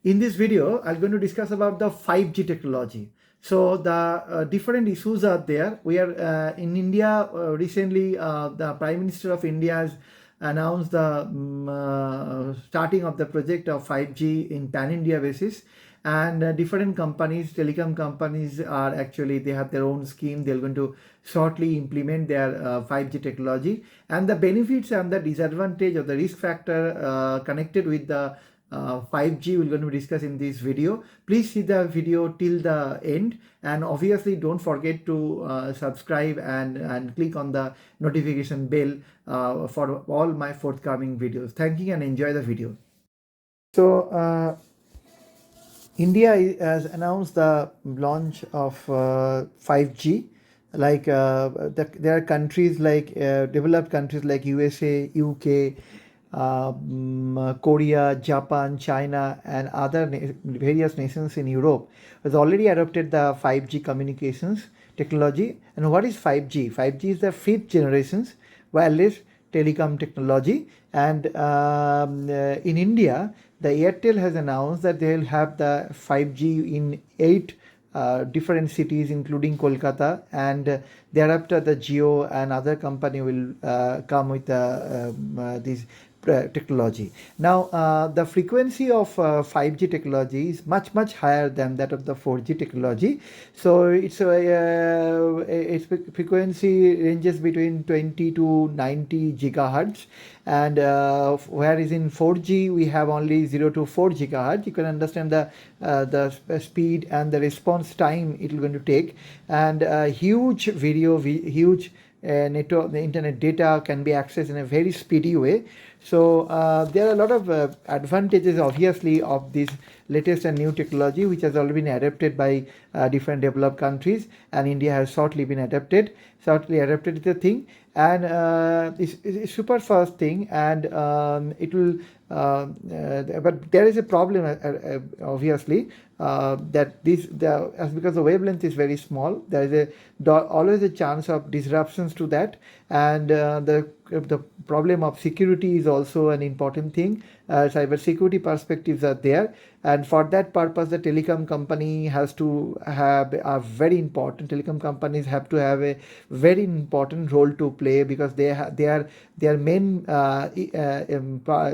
In this video, I'm going to discuss about the 5G technology. So the different issues are there. We are in India recently. The Prime Minister of India has announced the starting of the project of 5G in pan-India basis, and different companies, telecom companies, are actually, they have their own scheme. They're going to shortly implement their 5G technology, and the benefits and the disadvantage of the risk factor connected with the 5G we're going to discuss in this video. Please see the video till the end, and obviously don't forget to subscribe and click on the notification bell for all my forthcoming videos. Thank you and enjoy the video. So India has announced the launch of 5G. Like there are countries like developed countries like USA, UK, Korea, Japan, China, and other various nations in Europe has already adopted the 5G communications technology. And what is 5G? 5G is the fifth generations wireless telecom technology. And in India, the Airtel has announced that they will have the 5G in 8 different cities, including Kolkata, and thereafter the Jio and other company will come with this technology. Now, the frequency of 5G technology is much higher than that of the 4G technology. So its frequency ranges between 20 to 90 gigahertz, and whereas in 4G we have only 0 to 4 gigahertz. You can understand the speed and the response time it is going to take, and huge video, huge network, the internet data can be accessed in a very speedy way. So there are a lot of advantages, obviously, of this latest and new technology, which has already been adapted by different developed countries, and India has shortly adapted the thing, and it's super fast thing, and it will. But there is a problem, obviously, that because the wavelength is very small, there is always a chance of disruptions to that, and the problem of security is also an important thing. Cyber security perspectives are there, and for that purpose the telecom company has to have a very important telecom companies have to have a very important role to play, because their main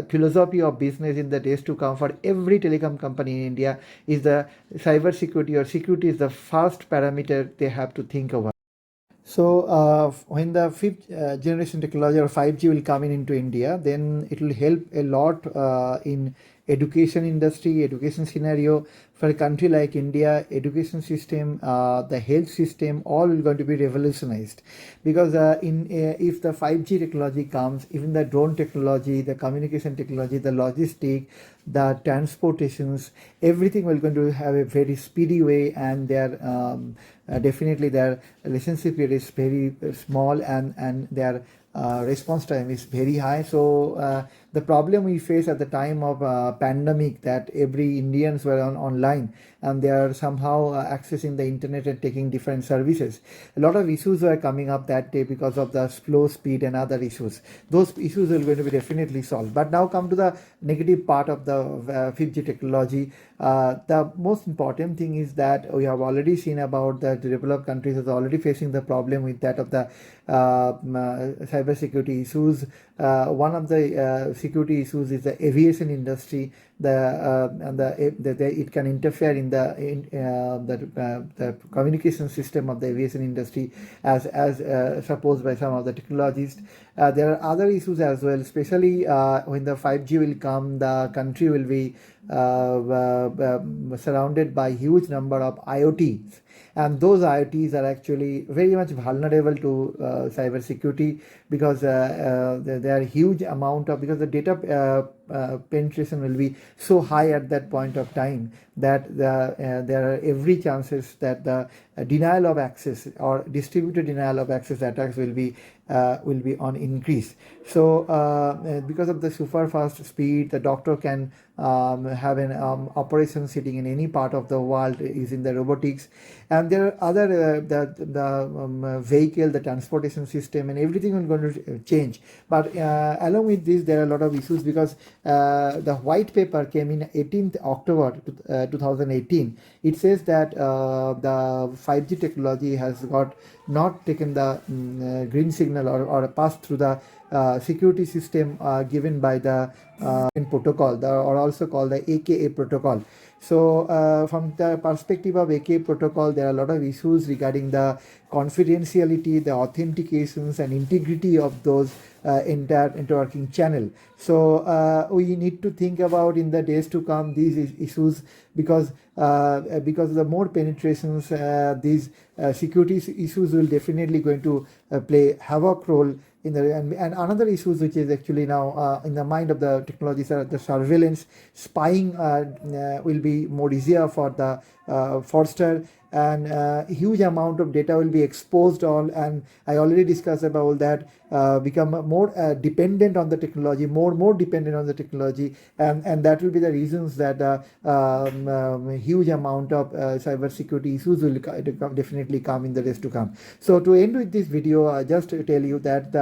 philosophy of business in the days to come for every telecom company in India is the cyber security, or security is the first parameter they have to think about. So when the fifth generation technology or 5G will come into India, then it will help a lot in education industry, education scenario. For a country like India, education system, the health system, all will going to be revolutionized, because if the 5G technology comes, even the drone technology, the communication technology, the logistic, the transportations, everything will going to have a very speedy way, and their definitely their relationship period is very small, and their response time is very high. So the problem we face at the time of pandemic, that every Indians were online, and they are somehow accessing the internet and taking different services. A lot of issues were coming up that day because of the slow speed and other issues. Those issues are going to be definitely solved. But now come to the negative part of the 5G technology. The most important thing is that we have already seen about that the developed countries is already facing the problem with that of the cyber security issues. One of the security issues is the aviation industry. It can interfere in the communication system of the aviation industry, as supposed by some of the technologists. There are other issues as well, especially when the 5G will come, the country will be surrounded by huge number of IoTs, and those IoTs are actually very much vulnerable to cyber security, because there are huge amount of, because the data penetration will be so high at that point of time, that there are every chances that the denial of access or distributed denial of access attacks will be on increase. So because of the super fast speed, the doctor can have an operation sitting in any part of the world using the robotics. And there are other the vehicle, the transportation system, and everything is going to change. But along with this, there are a lot of issues, because the white paper came in 18th October 2018. It says that the 5G technology has got not taken the green signal, or passed through the security system given by the protocol, or also called the AKA protocol. So from the perspective of AKA protocol, there are a lot of issues regarding the confidentiality, the authentications, and integrity of those entire interworking channel. So we need to think about in the days to come these issues, because the more penetrations, these security issues will definitely going to play havoc role in the. And another issues which is actually now in the mind of the technologies are the surveillance, spying will be more easier for the fraudster, and huge amount of data will be exposed all. And I already discussed about that, become more dependent on the technology, more dependent on the technology, and that will be the reasons that huge amount of cyber security issues will definitely come in the days to come. So to end with this video, I just tell you that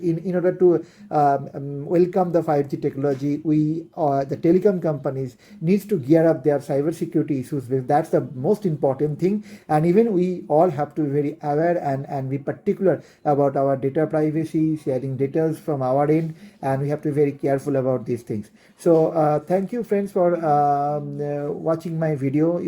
in order to welcome the 5G technology, we the telecom companies needs to gear up their cyber security issues. That's the most important thing. And even we all have to be very aware and be particular about our data privacy, sharing details from our end, and we have to be very careful about these things. So thank you friends for watching my video.